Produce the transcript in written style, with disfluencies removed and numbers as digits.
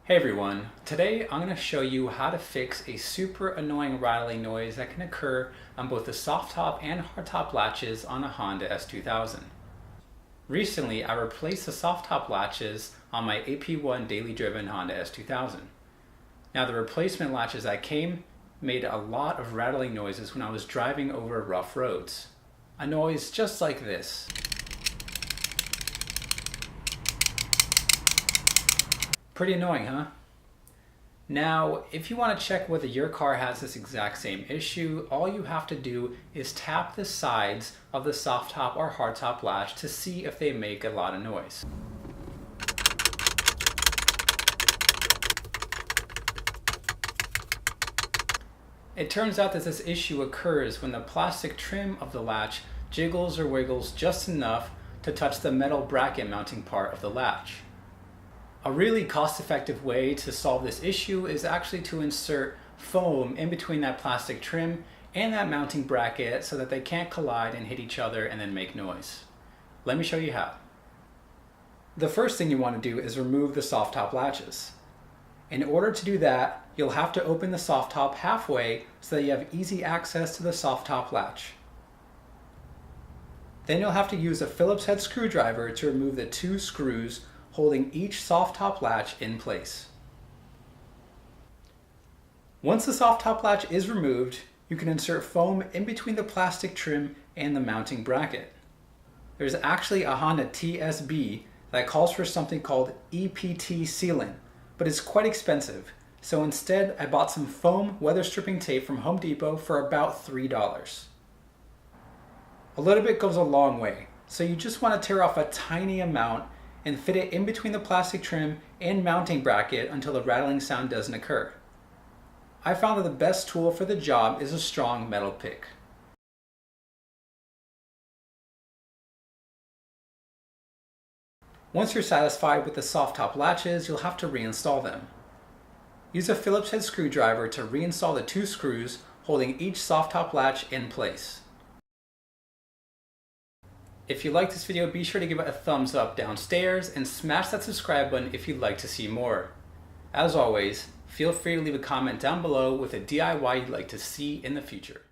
Hey everyone, today I'm going to show you how to fix a super annoying rattling noise that can occur on both the soft top and hard top latches on a Honda S2000. Recently I replaced the soft top latches on my AP1 daily driven Honda S2000. Now the replacement latches that came made a lot of rattling noises when I was driving over rough roads. A noise just like this. Pretty annoying, huh? Now, if you want to check whether your car has this exact same issue, all you have to do is tap the sides of the soft top or hard top latch to see if they make a lot of noise. It turns out that this issue occurs when the plastic trim of the latch jiggles or wiggles just enough to touch the metal bracket mounting part of the latch. A really cost-effective way to solve this issue is actually to insert foam in between that plastic trim and that mounting bracket so that they can't collide and hit each other and then make noise. Let me show you how. The first thing you want to do is remove the soft top latches. In order to do that, you'll have to open the soft top halfway so that you have easy access to the soft top latch. Then you'll have to use a Phillips head screwdriver to remove the two screws holding each soft top latch in place. Once the soft top latch is removed, you can insert foam in between the plastic trim and the mounting bracket. There's actually a Honda TSB that calls for something called EPT sealant, but it's quite expensive. So instead, I bought some foam weather stripping tape from Home Depot for about $3. A little bit goes a long way, so you just want to tear off a tiny amount and fit it in between the plastic trim and mounting bracket until the rattling sound doesn't occur. I found that the best tool for the job is a strong metal pick. Once you're satisfied with the soft top latches, you'll have to reinstall them. Use a Phillips head screwdriver to reinstall the two screws holding each soft top latch in place. If you like this video, be sure to give it a thumbs up downstairs and smash that subscribe button if you'd like to see more. As always, feel free to leave a comment down below with a DIY you'd like to see in the future.